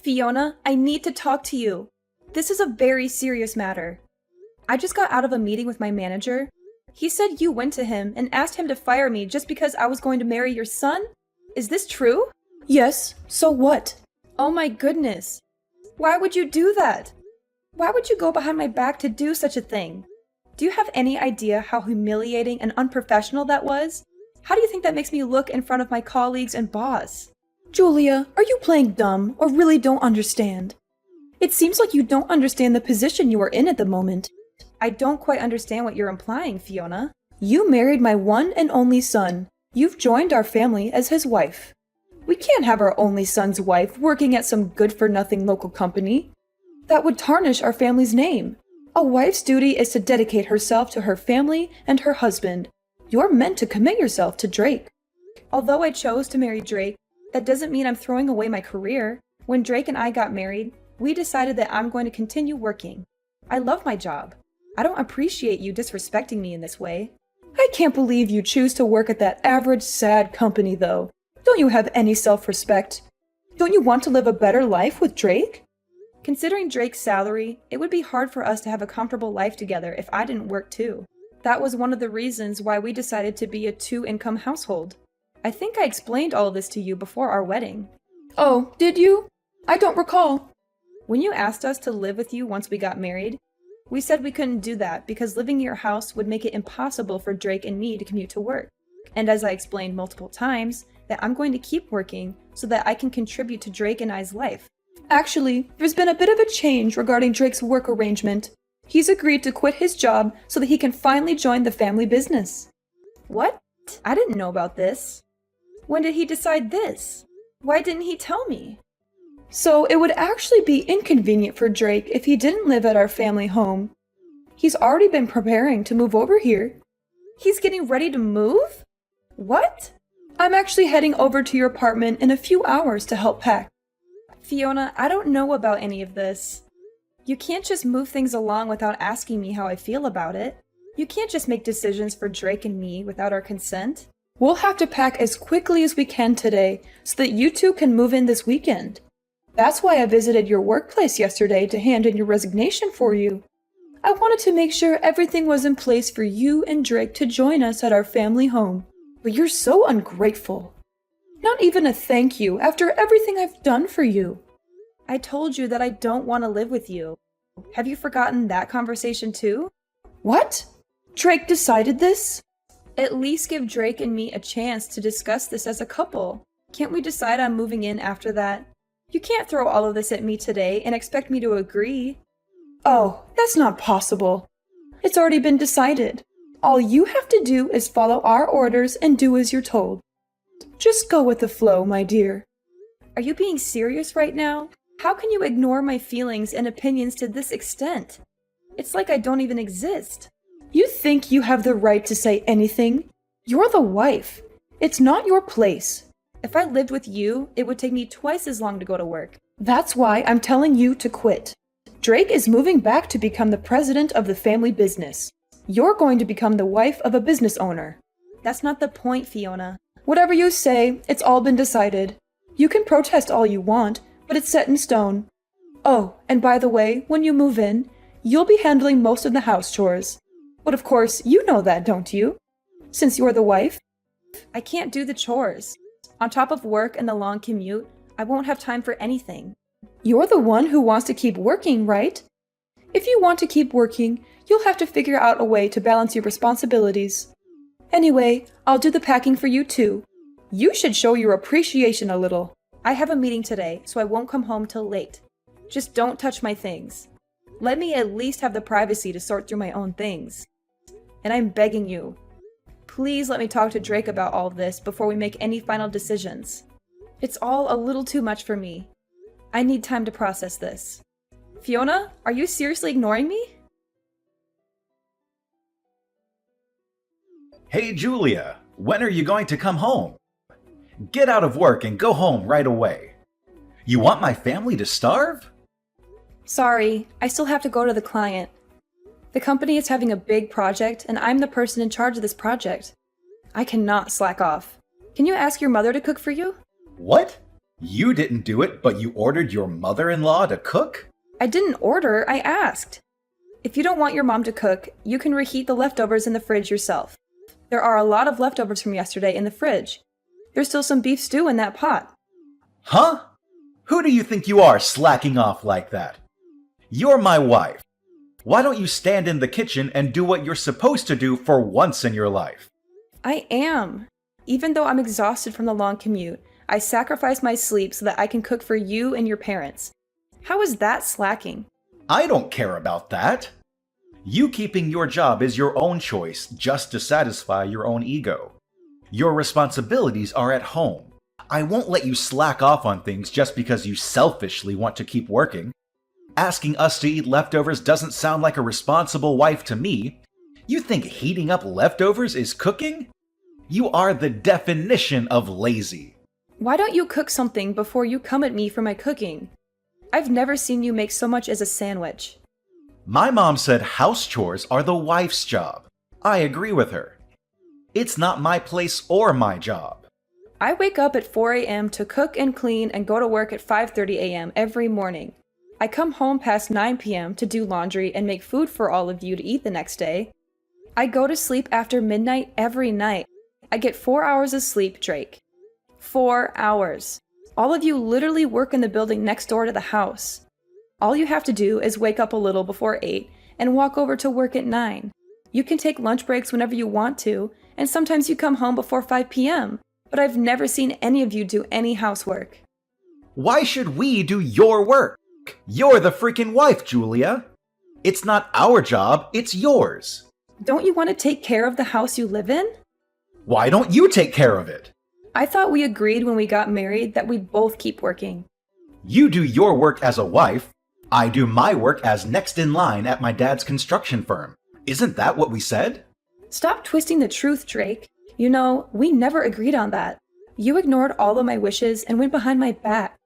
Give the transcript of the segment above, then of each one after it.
Fiona, I need to talk to you. This is a very serious matter. I just got out of a meeting with my manager. He said you went to him and asked him to fire me just because I was going to marry your son? Is this true? Yes, so what? Oh my goodness. Why would you do that? Why would you go behind my back to do such a thing? Do you have any idea how humiliating and unprofessional that was? How do you think that makes me look in front of my colleagues and boss? Julia, are you playing dumb or really don't understand? It seems like you don't understand the position you are in at the moment. I don't quite understand what you're implying, Fiona. You married my one and only son. You've joined our family as his wife. We can't have our only son's wife working at some good-for-nothing local company. That would tarnish our family's name. A wife's duty is to dedicate herself to her family and her husband. You're meant to commit yourself to Drake. Although I chose to marry Drake, that doesn't mean I'm throwing away my career. When Drake and I got married, we decided that I'm going to continue working. I love my job. I don't appreciate you disrespecting me in this way. I can't believe you choose to work at that average, sad company, though. Don't you have any self-respect? Don't you want to live a better life with Drake? Considering Drake's salary, it would be hard for us to have a comfortable life together if I didn't work too. That was one of the reasons why we decided to be a two-income household. I think I explained all of this to you before our wedding. Oh, did you? I don't recall. When you asked us to live with you once we got married, we said we couldn't do that because living in your house would make it impossible for Drake and me to commute to work. And as I explained multiple times, that I'm going to keep working so that I can contribute to Drake and I's life. Actually, there's been a bit of a change regarding Drake's work arrangement. He's agreed to quit his job so that he can finally join the family business. What? I didn't know about this. When did he decide this? Why didn't he tell me? So it would actually be inconvenient for Drake if he didn't live at our family home. He's already been preparing to move over here. He's getting ready to move? What? I'm actually heading over to your apartment in a few hours to help pack. Fiona, I don't know about any of this. You can't just move things along without asking me how I feel about it. You can't just make decisions for Drake and me without our consent. We'll have to pack as quickly as we can today so that you two can move in this weekend. That's why I visited your workplace yesterday to hand in your resignation for you. I wanted to make sure everything was in place for you and Drake to join us at our family home. But you're so ungrateful. Not even a thank you after everything I've done for you. I told you that I don't want to live with you. Have you forgotten that conversation too? What? Drake decided this? At least give Drake and me a chance to discuss this as a couple. Can't we decide on moving in after that? You can't throw all of this at me today and expect me to agree. Oh, that's not possible. It's already been decided. All you have to do is follow our orders and do as you're told. Just go with the flow, my dear. Are you being serious right now? How can you ignore my feelings and opinions to this extent? It's like I don't even exist. You think you have the right to say anything? You're the wife. It's not your place. If I lived with you, it would take me twice as long to go to work. That's why I'm telling you to quit. Drake is moving back to become the president of the family business. You're going to become the wife of a business owner. That's not the point, Fiona. Whatever you say, it's all been decided. You can protest all you want, but it's set in stone. Oh, and by the way, when you move in, you'll be handling most of the house chores. But of course, you know that, don't you? Since you're the wife. I can't do the chores. On top of work and the long commute, I won't have time for anything. You're the one who wants to keep working, right? If you want to keep working, you'll have to figure out a way to balance your responsibilities. Anyway, I'll do the packing for you too. You should show your appreciation a little. I have a meeting today, so I won't come home till late. Just don't touch my things. Let me at least have the privacy to sort through my own things. And I'm begging you, please let me talk to Drake about all this before we make any final decisions. It's all a little too much for me. I need time to process this. Fiona, are you seriously ignoring me? Hey Julia, when are you going to come home? Get out of work and go home right away. You want my family to starve? Sorry, I still have to go to the client. The company is having a big project, and I'm the person in charge of this project. I cannot slack off. Can you ask your mother to cook for you? What? You didn't do it, but you ordered your mother-in-law to cook? I didn't order, I asked. If you don't want your mom to cook, you can reheat the leftovers in the fridge yourself. There are a lot of leftovers from yesterday in the fridge. There's still some beef stew in that pot. Huh? Who do you think you are, slacking off like that? You're my wife. Why don't you stand in the kitchen and do what you're supposed to do for once in your life? I am. Even though I'm exhausted from the long commute, I sacrifice my sleep so that I can cook for you and your parents. How is that slacking? I don't care about that. You keeping your job is your own choice just to satisfy your own ego. Your responsibilities are at home. I won't let you slack off on things just because you selfishly want to keep working. Asking us to eat leftovers doesn't sound like a responsible wife to me. You think heating up leftovers is cooking? You are the definition of lazy. Why don't you cook something before you come at me for my cooking? I've never seen you make so much as a sandwich. My mom said house chores are the wife's job. I agree with her. It's not my place or my job. I wake up at 4 a.m. to cook and clean and go to work at 5:30 a.m. every morning. I come home past 9 p.m. to do laundry and make food for all of you to eat the next day. I go to sleep after midnight every night. I get 4 hours of sleep, Drake. 4 hours. All of you literally work in the building next door to the house. All you have to do is wake up a little before 8 and walk over to work at 9. You can take lunch breaks whenever you want to, and sometimes you come home before 5 p.m., but I've never seen any of you do any housework. Why should we do your work? You're the freaking wife, Julia. It's not our job, it's yours. Don't you want to take care of the house you live in? Why don't you take care of it? I thought we agreed when we got married that we'd both keep working. You do your work as a wife. I do my work as next in line at my dad's construction firm. Isn't that what we said? Stop twisting the truth, Drake. You know, we never agreed on that. You ignored all of my wishes and went behind my back.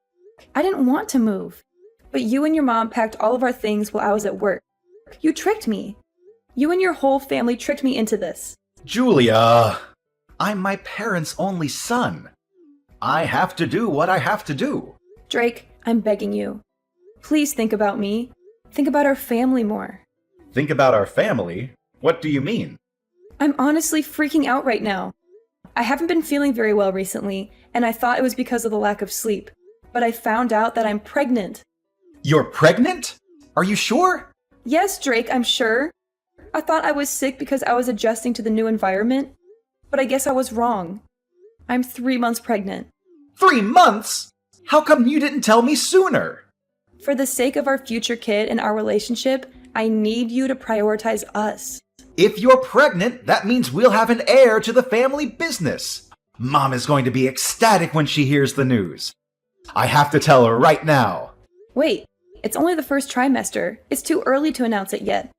I didn't want to move. But you and your mom packed all of our things while I was at work. You tricked me. You and your whole family tricked me into this. Julia, I'm my parents' only son. I have to do what I have to do. Drake, I'm begging you. Please think about me. Think about our family more. Think about our family? What do you mean? I'm honestly freaking out right now. I haven't been feeling very well recently, and I thought it was because of the lack of sleep. But I found out that I'm pregnant. You're pregnant? Are you sure? Yes, Drake, I'm sure. I thought I was sick because I was adjusting to the new environment, but I guess I was wrong. I'm 3 months pregnant. 3 months? How come you didn't tell me sooner? For the sake of our future kid and our relationship, I need you to prioritize us. If you're pregnant, that means we'll have an heir to the family business. Mom is going to be ecstatic when she hears the news. I have to tell her right now. Wait, it's only the first trimester. It's too early to announce it yet.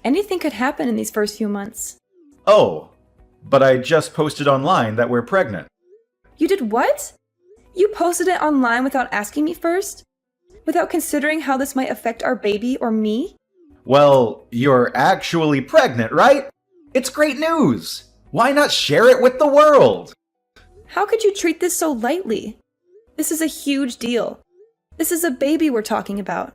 Anything could happen in these first few months. Oh, but I just posted online that we're pregnant. You did what? You posted it online without asking me first? Without considering how this might affect our baby or me? Well, you're actually pregnant, right? It's great news. Why not share it with the world? How could you treat this so lightly? This is a huge deal. This is a baby we're talking about.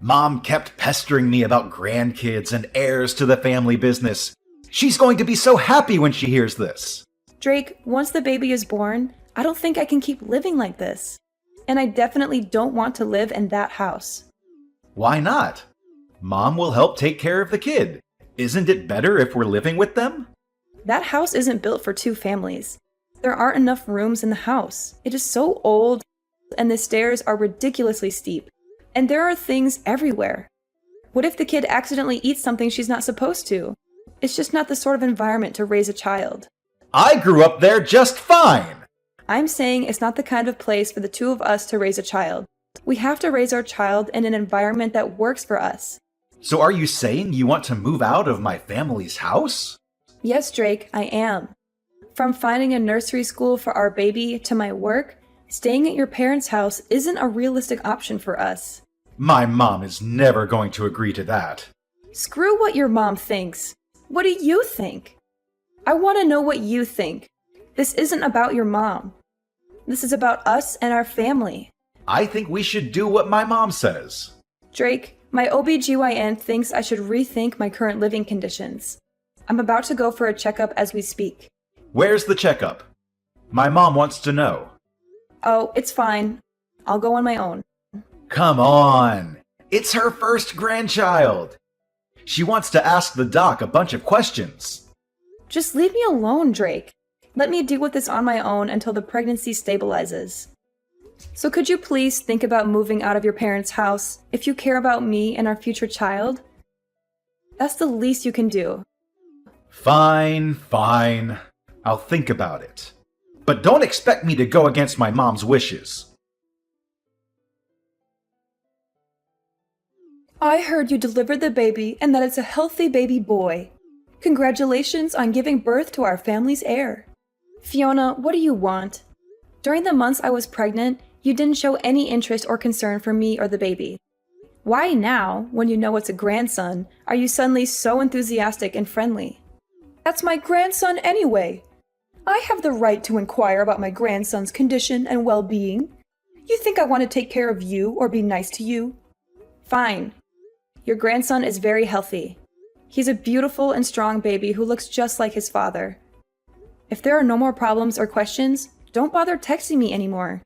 Mom kept pestering me about grandkids and heirs to the family business. She's going to be so happy when she hears this. Drake, once the baby is born, I don't think I can keep living like this. And I definitely don't want to live in that house. Why not? Mom will help take care of the kid. Isn't it better if we're living with them? That house isn't built for 2 families. There aren't enough rooms in the house. It is so old, and the stairs are ridiculously steep. And there are things everywhere. What if the kid accidentally eats something she's not supposed to? It's just not the sort of environment to raise a child. I grew up there just fine. I'm saying it's not the kind of place for the 2 of us to raise a child. We have to raise our child in an environment that works for us. So are you saying you want to move out of my family's house? Yes, Drake, I am. From finding a nursery school for our baby to my work, staying at your parents' house isn't a realistic option for us. My mom is never going to agree to that. Screw what your mom thinks. What do you think? I want to know what you think. This isn't about your mom. This is about us and our family. I think we should do what my mom says. Drake, my OBGYN thinks I should rethink my current living conditions. I'm about to go for a checkup as we speak. Where's the checkup? My mom wants to know. Oh, it's fine. I'll go on my own. Come on! It's her first grandchild! She wants to ask the doc a bunch of questions. Just leave me alone, Drake. Let me deal with this on my own until the pregnancy stabilizes. So could you please think about moving out of your parents' house if you care about me and our future child? That's the least you can do. Fine. I'll think about it. But don't expect me to go against my mom's wishes. I heard you delivered the baby and that it's a healthy baby boy. Congratulations on giving birth to our family's heir. Fiona, what do you want? During the months I was pregnant, you didn't show any interest or concern for me or the baby. Why now, when you know it's a grandson, are you suddenly so enthusiastic and friendly? That's my grandson anyway. I have the right to inquire about my grandson's condition and well-being. You think I want to take care of you or be nice to you? Fine. Your grandson is very healthy. He's a beautiful and strong baby who looks just like his father. If there are no more problems or questions, don't bother texting me anymore.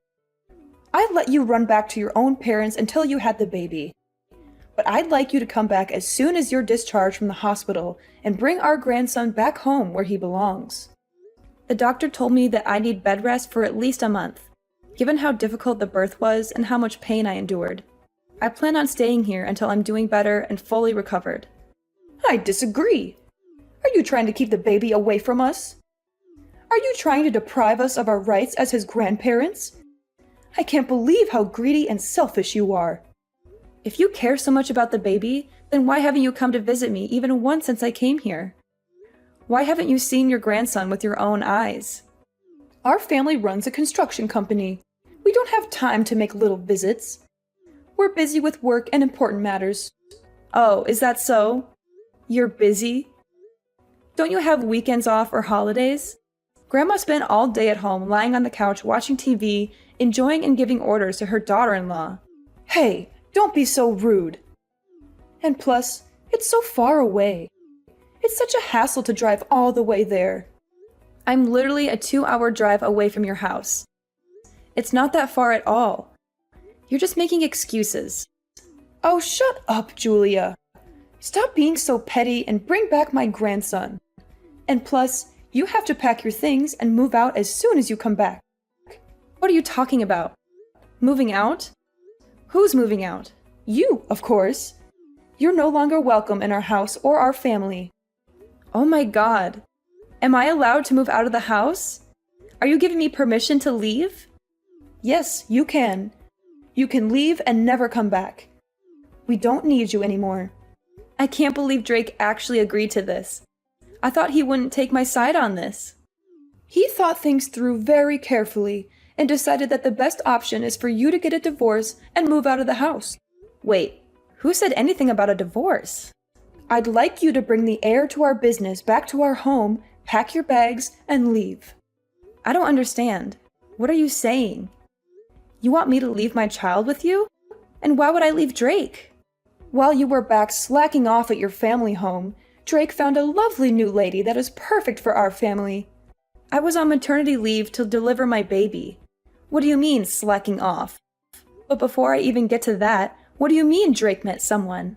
I'd let you run back to your own parents until you had the baby. But I'd like you to come back as soon as you're discharged from the hospital and bring our grandson back home where he belongs. The doctor told me that I need bed rest for at least a month, given how difficult the birth was and how much pain I endured. I plan on staying here until I'm doing better and fully recovered. I disagree. Are you trying to keep the baby away from us? Are you trying to deprive us of our rights as his grandparents? I can't believe how greedy and selfish you are. If you care so much about the baby, then why haven't you come to visit me even once since I came here? Why haven't you seen your grandson with your own eyes? Our family runs a construction company. We don't have time to make little visits. We're busy with work and important matters. Oh, is that so? You're busy? Don't you have weekends off or holidays? Grandma spent all day at home lying on the couch watching TV, enjoying and giving orders to her daughter-in-law. Hey, don't be so rude. And plus, it's so far away. It's such a hassle to drive all the way there. I'm literally a 2-hour drive away from your house. It's not that far at all. You're just making excuses. Oh, shut up, Julia. Stop being so petty and bring back my grandson. And plus, you have to pack your things and move out as soon as you come back. What are you talking about? Moving out? Who's moving out? You, of course. You're no longer welcome in our house or our family. Oh my God. Am I allowed to move out of the house? Are you giving me permission to leave? Yes, you can. You can leave and never come back. We don't need you anymore. I can't believe Drake actually agreed to this. I thought he wouldn't take my side on this. He thought things through very carefully and decided that the best option is for you to get a divorce and move out of the house. Wait, who said anything about a divorce? I'd like you to bring the heir to our business back to our home, pack your bags, and leave. I don't understand. What are you saying? You want me to leave my child with you? And why would I leave Drake? While you were back slacking off at your family home, Drake found a lovely new lady that is perfect for our family. I was on maternity leave to deliver my baby. What do you mean, slacking off? But before I even get to that, what do you mean Drake met someone?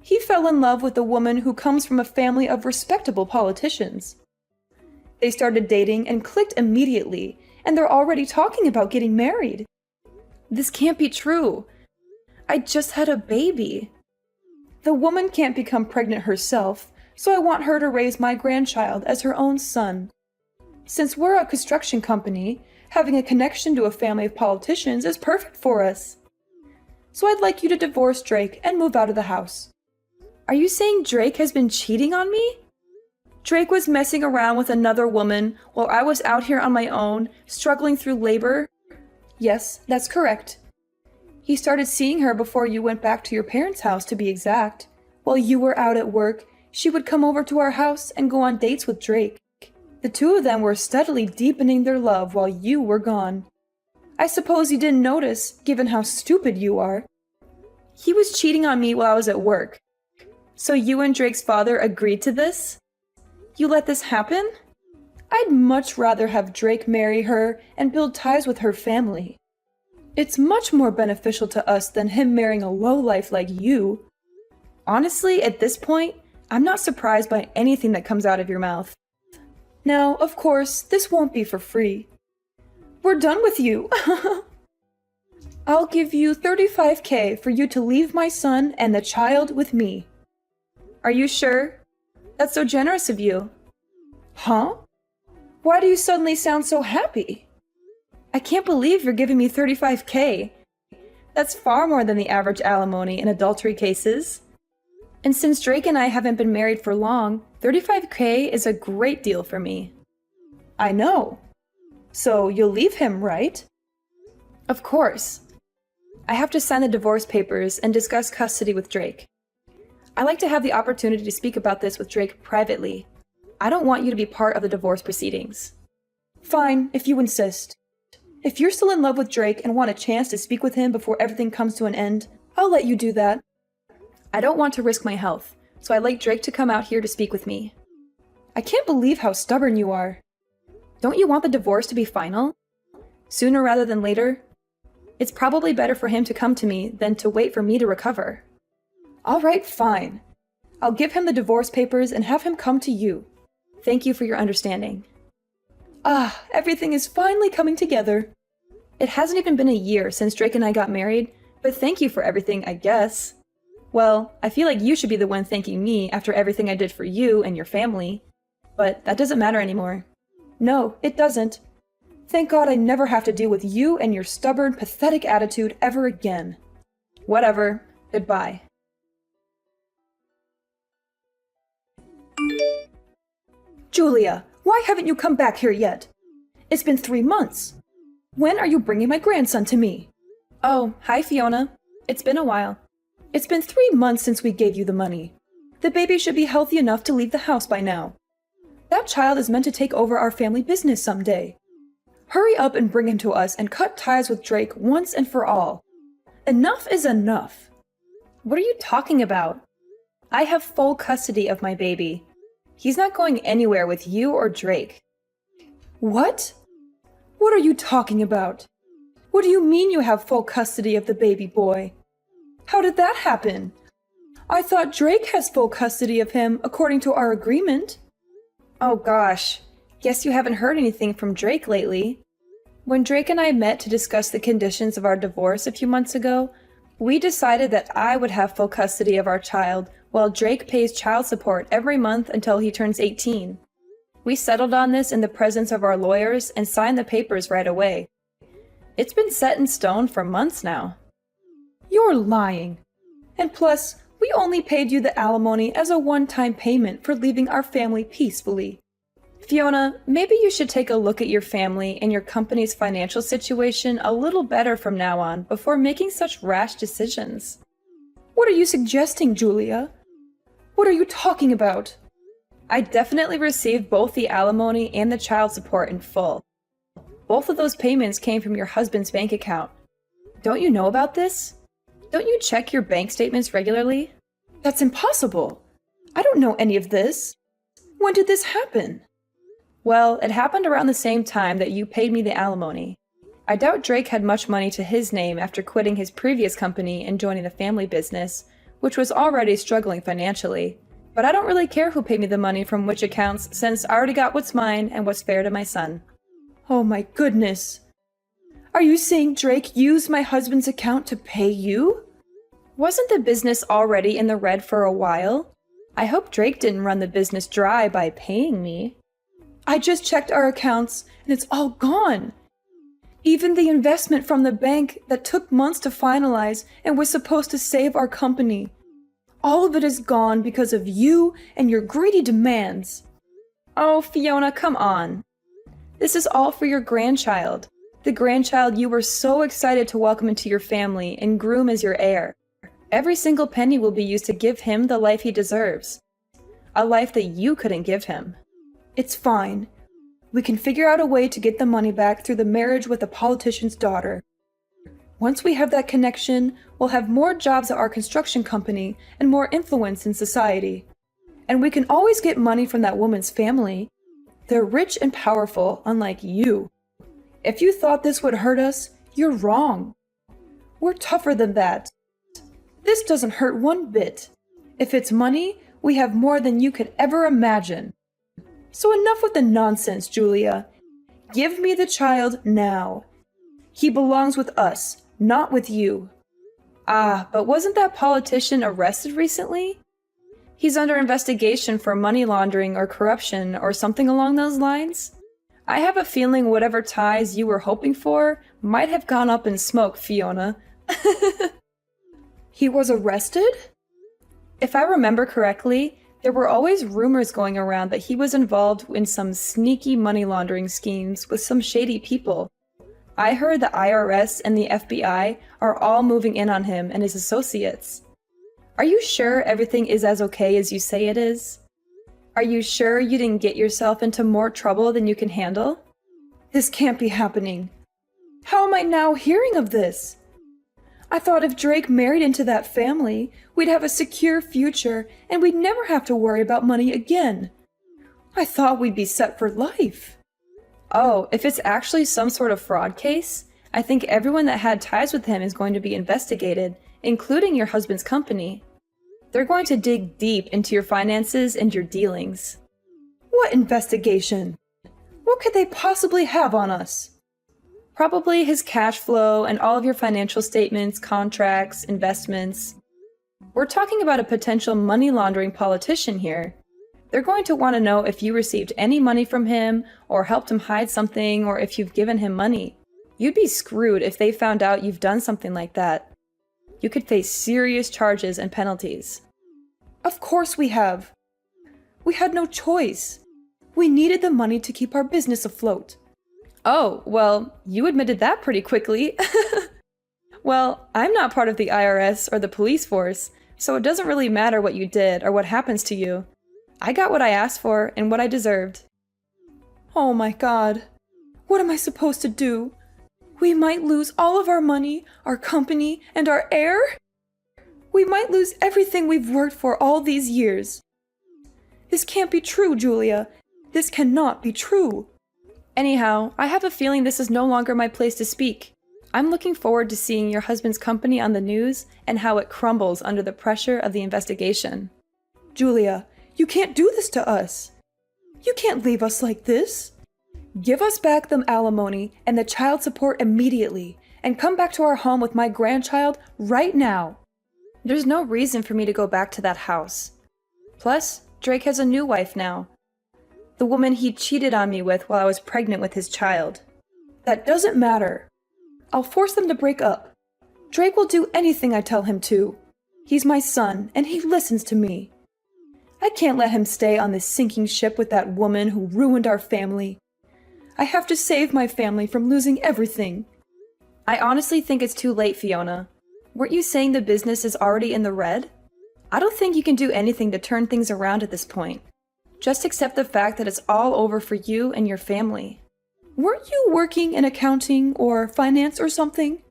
He fell in love with a woman who comes from a family of respectable politicians. They started dating and clicked immediately, and they're already talking about getting married. This can't be true. I just had a baby. The woman can't become pregnant herself, so I want her to raise my grandchild as her own son. Since we're a construction company, having a connection to a family of politicians is perfect for us. So I'd like you to divorce Drake and move out of the house. Are you saying Drake has been cheating on me? Drake was messing around with another woman while I was out here on my own, struggling through labor? Yes, that's correct. He started seeing her before you went back to your parents' house, to be exact. While you were out at work, she would come over to our house and go on dates with Drake. The two of them were steadily deepening their love while you were gone. I suppose you didn't notice, given how stupid you are. He was cheating on me while I was at work. So you and Drake's father agreed to this? You let this happen? I'd much rather have Drake marry her and build ties with her family. It's much more beneficial to us than him marrying a lowlife like you. Honestly, at this point, I'm not surprised by anything that comes out of your mouth. Now, of course, this won't be for free. We're done with you. I'll give you $35,000 for you to leave my son and the child with me. Are you sure? That's so generous of you. Huh? Why do you suddenly sound so happy? I can't believe you're giving me $35,000. That's far more than the average alimony in adultery cases. And since Drake and I haven't been married for long, $35,000 is a great deal for me. I know. So you'll leave him, right? Of course. I have to sign the divorce papers and discuss custody with Drake. I like to have the opportunity to speak about this with Drake privately. I don't want you to be part of the divorce proceedings. Fine, if you insist. If you're still in love with Drake and want a chance to speak with him before everything comes to an end, I'll let you do that. I don't want to risk my health, so I'd like Drake to come out here to speak with me. I can't believe how stubborn you are. Don't you want the divorce to be final? Sooner rather than later? It's probably better for him to come to me than to wait for me to recover. All right, fine. I'll give him the divorce papers and have him come to you. Thank you for your understanding. Ah, everything is finally coming together. It hasn't even been a year since Drake and I got married, but thank you for everything, I guess. Well, I feel like you should be the one thanking me after everything I did for you and your family. But that doesn't matter anymore. No, it doesn't. Thank God I never have to deal with you and your stubborn, pathetic attitude ever again. Whatever. Goodbye. Julia, why haven't you come back here yet? It's been 3 months. When are you bringing my grandson to me? Oh, hi Fiona. It's been a while. It's been 3 months since we gave you the money. The baby should be healthy enough to leave the house by now. That child is meant to take over our family business someday. Hurry up and bring him to us and cut ties with Drake once and for all. Enough is enough. What are you talking about? I have full custody of my baby. He's not going anywhere with you or Drake. What? What are you talking about? What do you mean you have full custody of the baby boy? How did that happen? I thought Drake has full custody of him according to our agreement. Oh gosh, guess you haven't heard anything from Drake lately. When Drake and I met to discuss the conditions of our divorce a few months ago, we decided that I would have full custody of our child while Drake pays child support every month until he turns 18. We settled on this in the presence of our lawyers and signed the papers right away. It's been set in stone for months now. You're lying. And plus, we only paid you the alimony as a one-time payment for leaving our family peacefully. Fiona, maybe you should take a look at your family and your company's financial situation a little better from now on before making such rash decisions. What are you suggesting, Julia? What are you talking about? I definitely received both the alimony and the child support in full. Both of those payments came from your husband's bank account. Don't you know about this? Don't you check your bank statements regularly? That's impossible. I don't know any of this. When did this happen? Well, it happened around the same time that you paid me the alimony. I doubt Drake had much money to his name after quitting his previous company and joining the family business, which was already struggling financially. But I don't really care who paid me the money from which accounts, since I already got what's mine and what's fair to my son. Oh my goodness. Are you saying Drake used my husband's account to pay you? Wasn't the business already in the red for a while? I hope Drake didn't run the business dry by paying me. I just checked our accounts and it's all gone. Even the investment from the bank that took months to finalize and was supposed to save our company. All of it is gone because of you and your greedy demands. Oh, Fiona, come on. This is all for your grandchild. The grandchild you were so excited to welcome into your family and groom as your heir. Every single penny will be used to give him the life he deserves. A life that you couldn't give him. It's fine. We can figure out a way to get the money back through the marriage with the politician's daughter. Once we have that connection, we'll have more jobs at our construction company and more influence in society. And we can always get money from that woman's family. They're rich and powerful, unlike you. If you thought this would hurt us, you're wrong. We're tougher than that. This doesn't hurt one bit. If it's money, we have more than you could ever imagine. So enough with the nonsense, Julia. Give me the child now. He belongs with us, not with you. Ah, but wasn't that politician arrested recently? He's under investigation for money laundering or corruption or something along those lines. I have a feeling whatever ties you were hoping for might have gone up in smoke, Fiona. He was arrested? If I remember correctly, there were always rumors going around that he was involved in some sneaky money laundering schemes with some shady people. I heard the IRS and the FBI are all moving in on him and his associates. Are you sure everything is as okay as you say it is? Are you sure you didn't get yourself into more trouble than you can handle? This can't be happening. How am I now hearing of this? I thought if Drake married into that family, we'd have a secure future and we'd never have to worry about money again. I thought we'd be set for life. Oh, if it's actually some sort of fraud case, I think everyone that had ties with him is going to be investigated, including your husband's company. They're going to dig deep into your finances and your dealings. What investigation? What could they possibly have on us? Probably his cash flow and all of your financial statements, contracts, investments. We're talking about a potential money laundering politician here. They're going to want to know if you received any money from him or helped him hide something or if you've given him money. You'd be screwed if they found out you've done something like that. You could face serious charges and penalties. Of course we have. We had no choice. We needed the money to keep our business afloat. Oh, well, you admitted that pretty quickly. Well, I'm not part of the IRS or the police force, so it doesn't really matter what you did or what happens to you. I got what I asked for and what I deserved. Oh my God. What am I supposed to do? We might lose all of our money, our company, and our heir? We might lose everything we've worked for all these years. This can't be true, Julia. This cannot be true. Anyhow, I have a feeling this is no longer my place to speak. I'm looking forward to seeing your husband's company on the news and how it crumbles under the pressure of the investigation. Julia, you can't do this to us. You can't leave us like this. Give us back the alimony and the child support immediately, and come back to our home with my grandchild right now. There's no reason for me to go back to that house. Plus, Drake has a new wife now. The woman he cheated on me with while I was pregnant with his child. That doesn't matter. I'll force them to break up. Drake will do anything I tell him to. He's my son, and he listens to me. I can't let him stay on this sinking ship with that woman who ruined our family. I have to save my family from losing everything. I honestly think it's too late, Fiona. Weren't you saying the business is already in the red? I don't think you can do anything to turn things around at this point. Just accept the fact that it's all over for you and your family. Weren't you working in accounting or finance or something?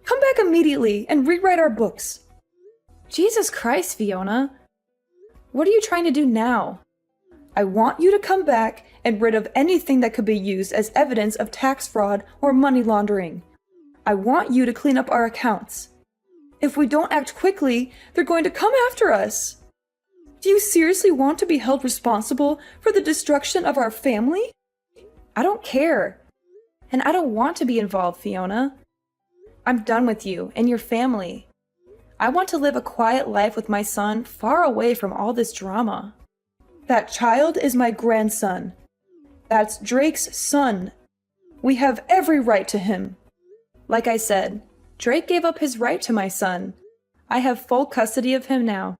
Come back immediately and rewrite our books. Jesus Christ, Fiona. What are you trying to do now? I want you to come back and rid of anything that could be used as evidence of tax fraud or money laundering. I want you to clean up our accounts. If we don't act quickly, they're going to come after us. Do you seriously want to be held responsible for the destruction of our family? I don't care. And I don't want to be involved, Fiona. I'm done with you and your family. I want to live a quiet life with my son far away from all this drama. That child is my grandson. That's Drake's son. We have every right to him. Like I said, Drake gave up his right to my son. I have full custody of him now.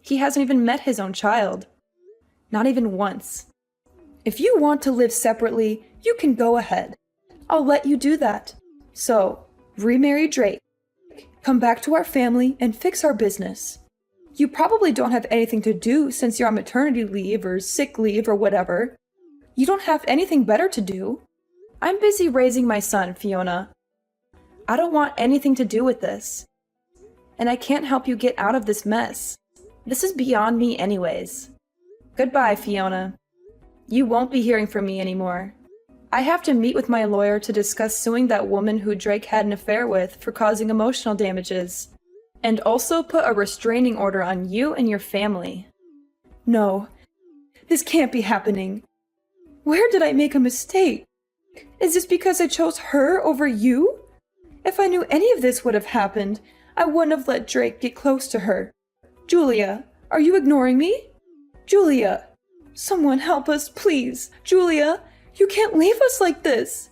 He hasn't even met his own child. Not even once. If you want to live separately, you can go ahead. I'll let you do that. So, remarry Drake. Come back to our family and fix our business. You probably don't have anything to do since you're on maternity leave or sick leave or whatever. You don't have anything better to do. I'm busy raising my son, Fiona. I don't want anything to do with this. And I can't help you get out of this mess. This is beyond me anyways. Goodbye, Fiona. You won't be hearing from me anymore. I have to meet with my lawyer to discuss suing that woman who Drake had an affair with for causing emotional damages, and also put a restraining order on you and your family. No, this can't be happening. Where did I make a mistake? Is this because I chose her over you? If I knew any of this would have happened, I wouldn't have let Drake get close to her. Julia, are you ignoring me? Julia, someone help us, please. Julia, you can't leave us like this.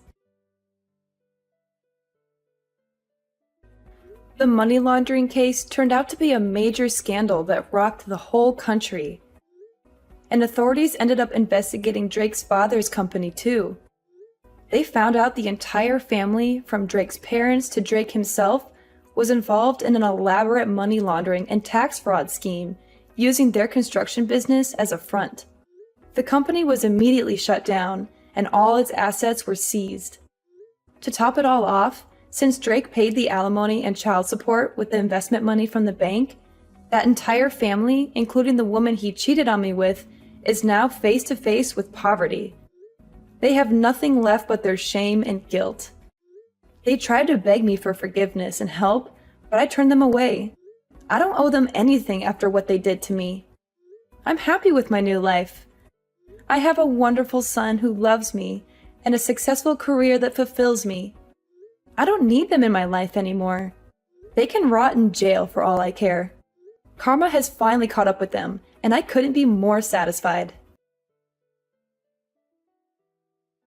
The money laundering case turned out to be a major scandal that rocked the whole country. And authorities ended up investigating Drake's father's company too. They found out the entire family, from Drake's parents to Drake himself, was involved in an elaborate money laundering and tax fraud scheme, using their construction business as a front. The company was immediately shut down, and all its assets were seized. To top it all off, since Drake paid the alimony and child support with the investment money from the bank, that entire family, including the woman he cheated on me with, is now face to face with poverty. They have nothing left but their shame and guilt. They tried to beg me for forgiveness and help, but I turned them away. I don't owe them anything after what they did to me. I'm happy with my new life. I have a wonderful son who loves me and a successful career that fulfills me. I don't need them in my life anymore. They can rot in jail for all I care. Karma has finally caught up with them, and I couldn't be more satisfied.